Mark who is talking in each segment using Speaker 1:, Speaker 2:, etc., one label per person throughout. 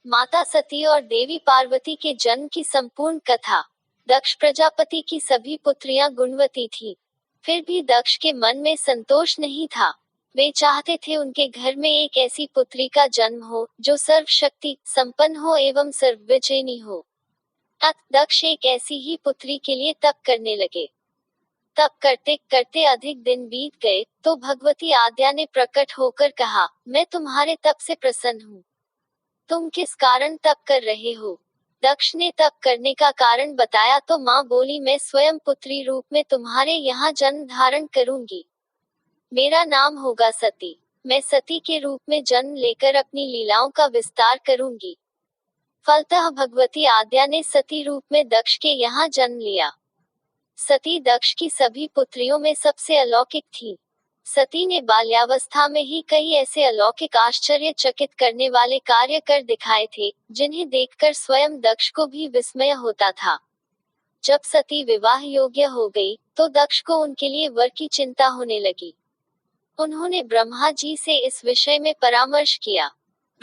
Speaker 1: माता सती और देवी पार्वती के जन्म की संपूर्ण कथा। दक्ष प्रजापति की सभी पुत्रियां गुणवती थीं। फिर भी दक्ष के मन में संतोष नहीं था। वे चाहते थे उनके घर में एक ऐसी पुत्री का जन्म हो जो सर्वशक्ति संपन्न हो एवं सर्वविजयिनी हो। दक्ष एक ऐसी ही पुत्री के लिए तप करने लगे। तप करते करते अधिक दिन बीत गए तो भगवती आद्या ने प्रकट होकर कहा, मैं तुम्हारे तप से प्रसन्न हूँ। तुम किस कारण तप कर रहे हो? दक्ष ने तप करने का कारण बताया तो माँ बोली, मैं स्वयं पुत्री रूप में तुम्हारे यहाँ जन्म धारण करूंगी। मेरा नाम होगा सती। मैं सती के रूप में जन्म लेकर अपनी लीलाओं का विस्तार करूंगी। फलतः भगवती आद्या ने सती रूप में दक्ष के यहाँ जन्म लिया। सती दक्ष की सभी पुत्रियों में सबसे अलौकिक थी। सती ने बाल्यावस्था में ही कई ऐसे अलौकिक आश्चर्यचकित करने वाले कार्य कर दिखाए थे, जिन्हें देखकर स्वयं दक्ष को भी विस्मय होता था। जब सती विवाह योग्य हो गई, तो दक्ष को उनके लिए वर की चिंता होने लगी। उन्होंने ब्रह्मा जी से इस विषय में परामर्श किया।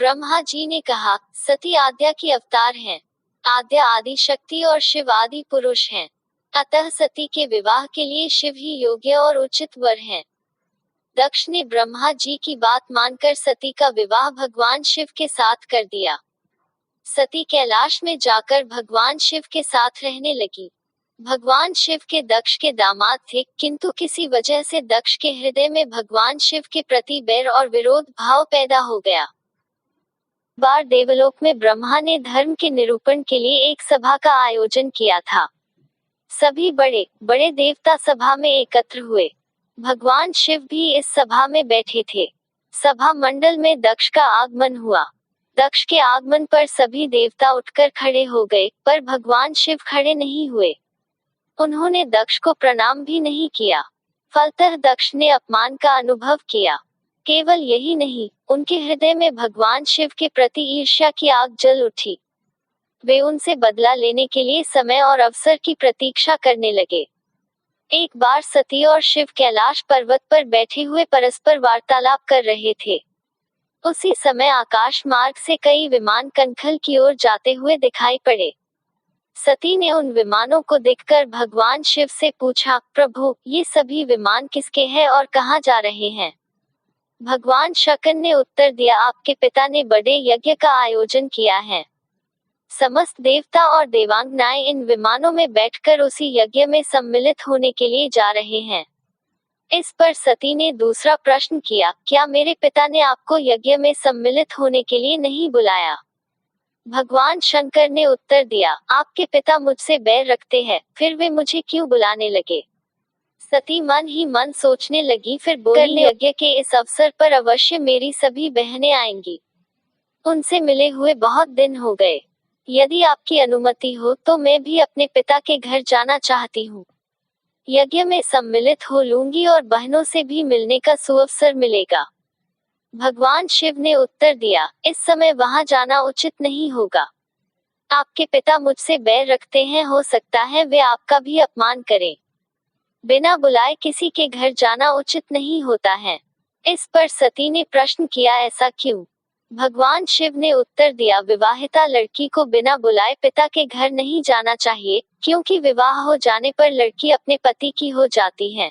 Speaker 1: ब्रह्मा जी ने कहा, सती आद्या की अवतार हैं। आद्या आदि शक्ति और शिव आदि पुरुष हैं। अतः सती के विवाह के लिए शिव ही योग्य और उचित वर हैं। दक्ष ने ब्रह्मा जी की बात मानकर सती का विवाह भगवान शिव के साथ कर दिया। सती कैलाश में जाकर भगवान शिव के साथ रहने लगी। भगवान शिव के दक्ष के दामाद थे, किंतु किसी वजह से दक्ष के हृदय में भगवान शिव के प्रति बैर और विरोध भाव पैदा हो गया। बार देवलोक में ब्रह्मा ने धर्म के निरूपण के लिए एक सभा का आयोजन किया था। सभी बड़े बड़े देवता सभा में एकत्र हुए। भगवान शिव भी इस सभा में बैठे थे। सभा मंडल में दक्ष का आगमन हुआ। दक्ष के आगमन पर सभी देवता उठकर खड़े हो गए, पर भगवान शिव खड़े नहीं हुए। उन्होंने दक्ष को प्रणाम भी नहीं किया। फलतः दक्ष ने अपमान का अनुभव किया। केवल यही नहीं, उनके हृदय में भगवान शिव के प्रति ईर्ष्या की आग जल उठी। वे उनसे बदला लेने के लिए समय और अवसर की प्रतीक्षा करने लगे। एक बार सती और शिव कैलाश पर्वत पर बैठे हुए परस्पर वार्तालाप कर रहे थे। उसी समय आकाश मार्ग से कई विमान कनखल की ओर जाते हुए दिखाई पड़े। सती ने उन विमानों को देखकर भगवान शिव से पूछा, प्रभु, ये सभी विमान किसके हैं और कहाँ जा रहे हैं? भगवान शक्र ने उत्तर दिया, आपके पिता ने बड़े यज्ञ का आयोजन किया है। समस्त देवता और देवांगनाएं इन विमानों में बैठकर उसी यज्ञ में सम्मिलित होने के लिए जा रहे हैं। इस पर सती ने दूसरा प्रश्न किया, क्या मेरे पिता ने आपको यज्ञ में सम्मिलित होने के लिए नहीं बुलाया? भगवान शंकर ने उत्तर दिया, आपके पिता मुझसे बैर रखते हैं, फिर वे मुझे क्यों बुलाने लगे? सती मन ही मन सोचने लगी, फिर बोली, यज्ञ के इस अवसर पर अवश्य मेरी सभी बहनें आएंगी। उनसे मिले हुए बहुत दिन हो गए। यदि आपकी अनुमति हो तो मैं भी अपने पिता के घर जाना चाहती हूँ। यज्ञ में सम्मिलित हो लूंगी और बहनों से भी मिलने का सुअवसर मिलेगा। भगवान शिव ने उत्तर दिया, इस समय वहां जाना उचित नहीं होगा। आपके पिता मुझसे बैर रखते हैं, हो सकता है वे आपका भी अपमान करें। बिना बुलाए किसी के घर जाना उचित नहीं होता है। इस पर सती ने प्रश्न किया, ऐसा क्यों? भगवान शिव ने उत्तर दिया, विवाहिता लड़की को बिना बुलाए पिता के घर नहीं जाना चाहिए, क्योंकि विवाह हो जाने पर लड़की अपने पति की हो जाती है।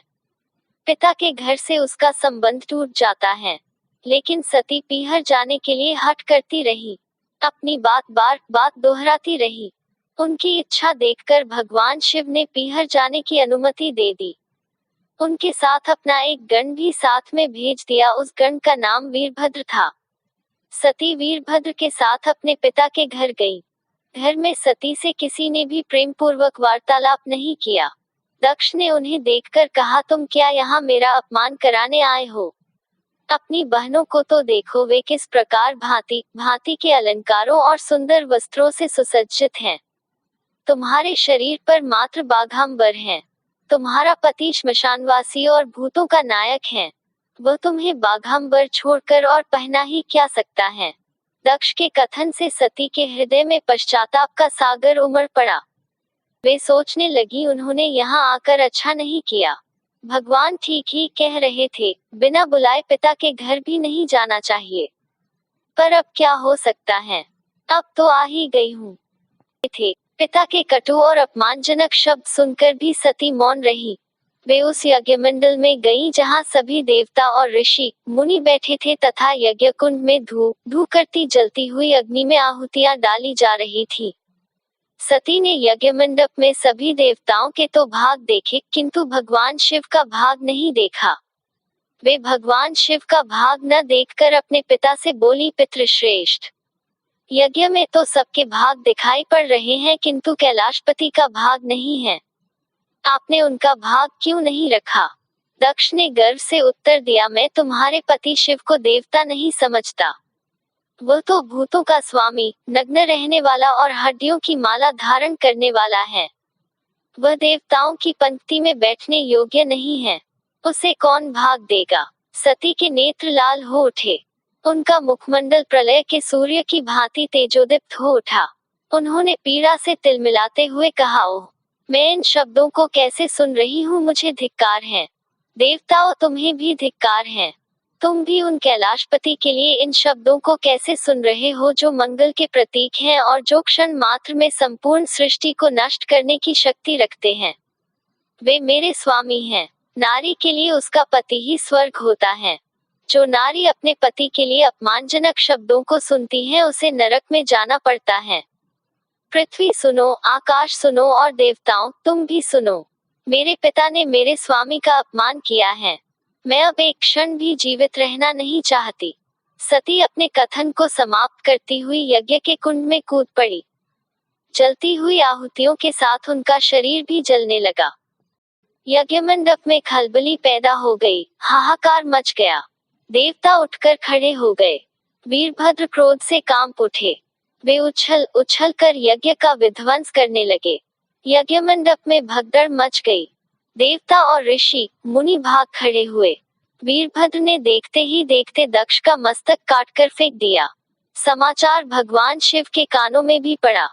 Speaker 1: पिता के घर से उसका संबंध टूट जाता है। लेकिन सती पीहर जाने के लिए हठ करती रही। अपनी बात बार बार दोहराती रही। उनकी इच्छा देखकर भगवान शिव ने पीहर जाने की अनुमति दे दी। उनके साथ अपना एक गण भी साथ में भेज दिया। उस गण का नाम वीरभद्र था। सती वीरभद्र के साथ अपने पिता के घर गई। घर में सती से किसी ने भी प्रेम पूर्वक वार्तालाप नहीं किया। दक्ष ने उन्हें देखकर कहा, तुम क्या यहाँ मेरा अपमान कराने आए हो? अपनी बहनों को तो देखो, वे किस प्रकार भांति भांति के अलंकारों और सुंदर वस्त्रों से सुसज्जित हैं। तुम्हारे शरीर पर मात्र बाघांबर हैं। तुम्हारा पति श्मशानवासी और भूतों का नायक है। वह तुम्हें बाघांबर छोड़कर और पहना ही क्या सकता है? दक्ष के कथन से सती के हृदय में पश्चाताप का सागर उमड़ पड़ा। वे सोचने लगी, उन्होंने यहाँ आकर अच्छा नहीं किया। भगवान ठीक ही कह रहे थे, बिना बुलाए पिता के घर भी नहीं जाना चाहिए। पर अब क्या हो सकता है? अब तो आ ही गई हूँ थे। पिता के कटु और अपमानजनक शब्द सुनकर भी सती मौन रही। वे उस यज्ञ मंडल में गईं जहां सभी देवता और ऋषि मुनि बैठे थे तथा यज्ञ कुंड में धू धू करती जलती हुई अग्नि में आहुतियां डाली जा रही थी। सती ने यज्ञ मंडप में सभी देवताओं के तो भाग देखे किंतु भगवान शिव का भाग नहीं देखा। वे भगवान शिव का भाग न देखकर अपने पिता से बोली, पितृश्रेष्ठ, यज्ञ में तो सबके भाग दिखाई पड़ रहे हैं किंतु कैलाशपति का भाग नहीं है। आपने उनका भाग क्यों नहीं रखा? दक्ष ने गर्व से उत्तर दिया, मैं तुम्हारे पति शिव को देवता नहीं समझता। वह तो भूतों का स्वामी, नग्न रहने वाला और हड्डियों की माला धारण करने वाला है। वह देवताओं की पंक्ति में बैठने योग्य नहीं है। उसे कौन भाग देगा? सती के नेत्र लाल हो उठे। उनका मुखमंडल प्रलय के सूर्य की भांति तेजोदीप्त हो उठा। उन्होंने पीड़ा से तिलमिलाते हुए कहा, ओह, मैं इन शब्दों को कैसे सुन रही हूँ, मुझे धिक्कार है। देवताओं, तुम्हें भी धिक्कार है। तुम भी उन कैलाशपति के लिए इन शब्दों को कैसे सुन रहे हो जो मंगल के प्रतीक हैं और जो क्षण मात्र में संपूर्ण सृष्टि को नष्ट करने की शक्ति रखते हैं। वे मेरे स्वामी हैं। नारी के लिए उसका पति ही स्वर्ग होता है। जो नारी अपने पति के लिए अपमानजनक शब्दों को सुनती है उसे नरक में जाना पड़ता है। पृथ्वी सुनो, आकाश सुनो और देवताओं तुम भी सुनो। मेरे पिता ने मेरे स्वामी का अपमान किया है। मैं अब एक क्षण भी जीवित रहना नहीं चाहती। सती अपने कथन को समाप्त करती हुई यज्ञ के कुंड में कूद पड़ी। जलती हुई आहुतियों के साथ उनका शरीर भी जलने लगा। यज्ञ मंडप में खलबली पैदा हो गई, हाहाकार मच गया। देवता उठकर खड़े हो गए। वीरभद्र क्रोध से कांप उठे। वे उछल उछल कर यज्ञ का विध्वंस करने लगे। यज्ञ मंडप में भगदड़ मच गई। देवता और ऋषि मुनि भाग खड़े हुए। वीरभद्र ने देखते ही देखते दक्ष का मस्तक काटकर फेंक दिया। समाचार भगवान शिव के कानों में भी पड़ा।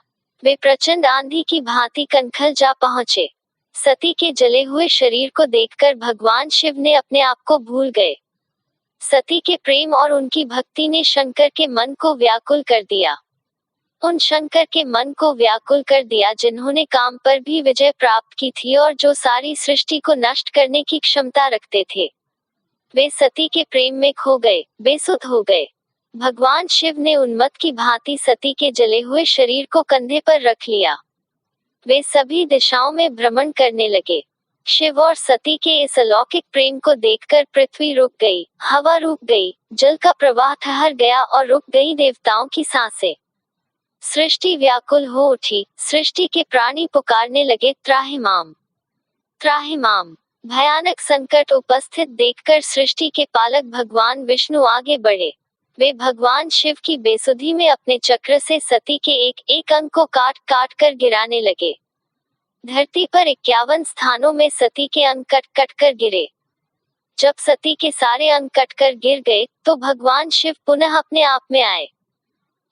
Speaker 1: वे प्रचंड आंधी की भांति कनखल जा पहुंचे। सती के जले हुए शरीर को देखकर भगवान शिव ने अपने आप को भूल गए। सती के प्रेम और उनकी भक्ति ने शंकर के मन को व्याकुल कर दिया। उन शंकर के मन को व्याकुल कर दिया जिन्होंने काम पर भी विजय प्राप्त की थी और जो सारी सृष्टि को नष्ट करने की क्षमता रखते थे। वे सती के प्रेम में खो गए, बेसुध हो गए। भगवान शिव ने उन्मत्त की भांति सती के जले हुए शरीर को कंधे पर रख लिया। वे सभी दिशाओं में भ्रमण करने लगे। शिव और सती के इस अलौकिक प्रेम को देखकर पृथ्वी रुक गई, हवा रुक गई, जल का प्रवाह ठहर गया और रुक गई देवताओं की सांसें। सृष्टि व्याकुल हो उठी। सृष्टि के प्राणी पुकारने लगे, त्राहिमाम, त्राहिमाम। भयानक संकट उपस्थित देखकर सृष्टि के पालक भगवान विष्णु आगे बढ़े। वे भगवान शिव की बेसुधी में अपने चक्र से सती के एक एक अंग को काट काट कर गिराने लगे। धरती पर 51 स्थानों में सती के अंग कट कट कर गिरे। जब सती के सारे अंग कट कर गिर गए तो भगवान शिव पुनः अपने आप में आए।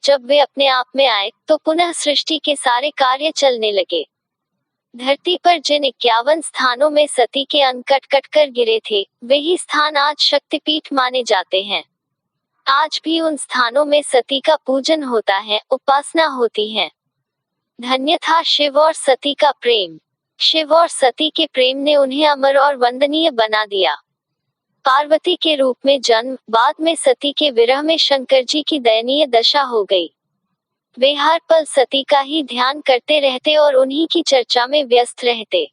Speaker 1: जब वे अपने आप में आए तो पुनः सृष्टि के सारे कार्य चलने लगे। धरती पर जिन 51 स्थानों में सती के अंग कट कट कर गिरे थे, वही स्थान आज शक्तिपीठ माने जाते हैं। आज भी उन स्थानों में सती का पूजन होता है, उपासना होती है। धन्य था शिव और सती का प्रेम। शिव और सती के प्रेम ने उन्हें अमर और वंदनीय बना दिया। पार्वती के रूप में जन्म, बाद में सती के विरह में शंकर जी की दयनीय दशा हो गई। वे हर पल सती का ही ध्यान करते रहते और उन्हीं की चर्चा में व्यस्त रहते।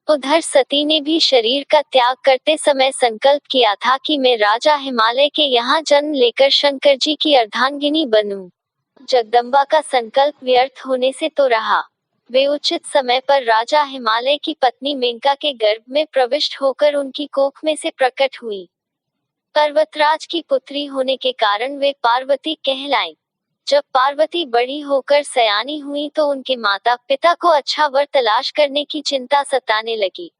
Speaker 1: उधर सती ने भी शरीर का त्याग करते समय संकल्प किया था कि मैं राजा हिमालय के यहाँ जन्म लेकर शंकर जी की अर्धांगिनी बनूं। जगदम्बा का संकल्प व्यर्थ होने से तो रहा। वे उचित समय पर राजा हिमालय की पत्नी मेनका के गर्भ में प्रविष्ट होकर उनकी कोख में से प्रकट हुई। पर्वतराज की पुत्री होने के कारण वे पार्वती कहलाईं। जब पार्वती बड़ी होकर सयानी हुई तो उनके माता पिता को अच्छा वर तलाश करने की चिंता सताने लगी।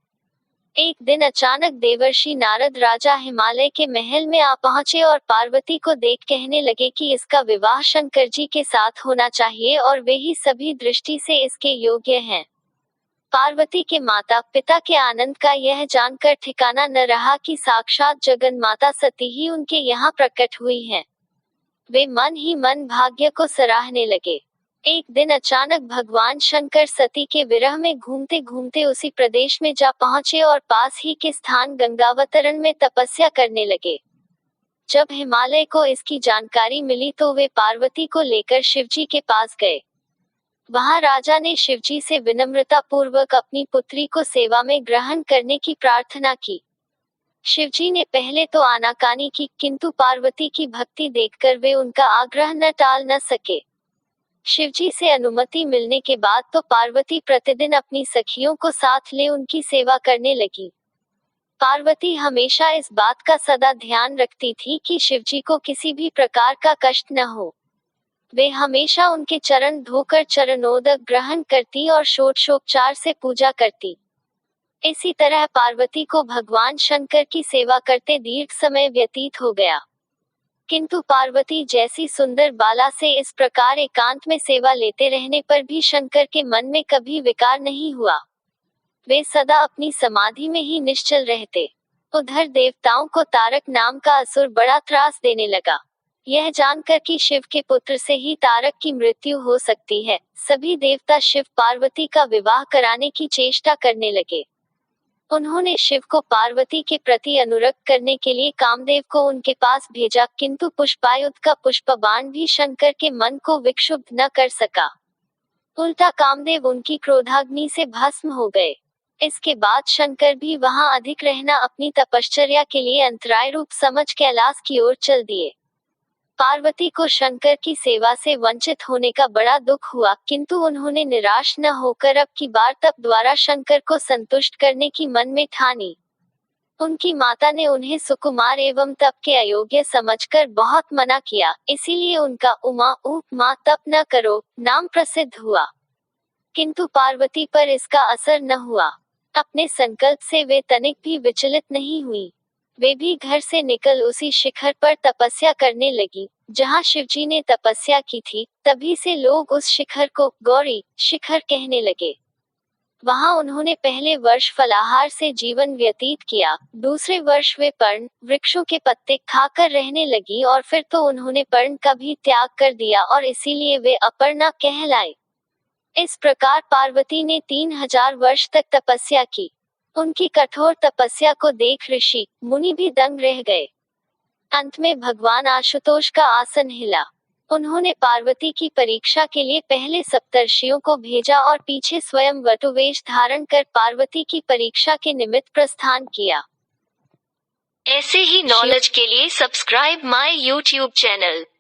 Speaker 1: एक दिन अचानक देवर्षि नारद राजा हिमालय के महल में आ पहुंचे और पार्वती को देख कहने लगे कि इसका विवाह शंकर जी के साथ होना चाहिए और वे ही सभी दृष्टि से इसके योग्य हैं। पार्वती के माता पिता के आनंद का यह जानकर ठिकाना न रहा कि साक्षात जगन्माता सती ही उनके यहाँ प्रकट हुई है। वे मन ही मन भाग्य को सराहने लगे। एक दिन अचानक भगवान शंकर सती के विरह में घूमते घूमते उसी प्रदेश में जा पहुंचे और पास ही के स्थान गंगावतरण में तपस्या करने लगे। जब हिमालय को इसकी जानकारी मिली तो वे पार्वती को लेकर शिवजी के पास गए। वहां राजा ने शिवजी से विनम्रता पूर्वक अपनी पुत्री को सेवा में ग्रहण करने की प्रार्थना की। शिवजी ने पहले तो आनाकानी की, किंतु पार्वती की भक्ति देखकर वे उनका आग्रह न टाल न सके। शिवजी से अनुमति मिलने के बाद तो पार्वती प्रतिदिन अपनी सखियों को साथ ले उनकी सेवा करने लगी। पार्वती हमेशा इस बात का सदा ध्यान रखती थी कि शिवजी को किसी भी प्रकार का कष्ट न हो। वे हमेशा उनके चरण धोकर चरणोदक ग्रहण करती और षोडशोपचार से पूजा करती। इसी तरह पार्वती को भगवान शंकर की सेवा करते दीर्घ समय व्यतीत हो गया। किंतु पार्वती जैसी सुंदर बाला से इस प्रकार एकांत में सेवा लेते रहने पर भी शंकर के मन में कभी विकार नहीं हुआ। वे सदा अपनी समाधि में ही निश्चल रहते। उधर देवताओं को तारक नाम का असुर बड़ा त्रास देने लगा। यह जानकर कि शिव के पुत्र से ही तारक की मृत्यु हो सकती है, सभी देवता शिव पार्वती का विवाह कराने की चेष्टा करने लगे। उन्होंने शिव को पार्वती के प्रति अनुरक्त करने के लिए कामदेव को उनके पास भेजा, किंतु पुष्पायुध का पुष्प बाण भी शंकर के मन को विक्षुब्ध न कर सका। उल्टा कामदेव उनकी क्रोधाग्नि से भस्म हो गए। इसके बाद शंकर भी वहां अधिक रहना अपनी तपश्चर्या के लिए अंतराय रूप समझ कैलाश की ओर चल दिए। पार्वती को शंकर की सेवा से वंचित होने का बड़ा दुख हुआ, किंतु उन्होंने निराश न होकर अब की बार तप द्वारा शंकर को संतुष्ट करने की मन में ठानी। उनकी माता ने उन्हें सुकुमार एवं तप के अयोग्य समझकर बहुत मना किया, इसीलिए उनका उमा माँ तप न करो नाम प्रसिद्ध हुआ। किंतु पार्वती पर इसका असर न हुआ। अपने संकल्प से वे तनिक भी विचलित नहीं हुई। वे भी घर से निकल उसी शिखर पर तपस्या करने लगी जहां शिवजी ने तपस्या की थी। तभी से लोग उस शिखर को गौरी शिखर कहने लगे। वहां उन्होंने पहले वर्ष फलाहार से जीवन व्यतीत किया, दूसरे वर्ष वे पर्ण वृक्षों के पत्ते खाकर रहने लगी और फिर तो उन्होंने पर्ण का भी त्याग कर दिया और इसीलिए वे अपर्णा कहलाए। इस प्रकार पार्वती ने 3000 वर्ष तक तपस्या की। उनकी कठोर तपस्या को देख ऋषि मुनि भी दंग रह गए। अंत में भगवान आशुतोष का आसन हिला। उन्होंने पार्वती की परीक्षा के लिए पहले सप्तर्षियों को भेजा और पीछे स्वयं वटुवेश धारण कर पार्वती की परीक्षा के निमित्त प्रस्थान किया। ऐसे ही नॉलेज के लिए सब्सक्राइब माय यूट्यूब चैनल।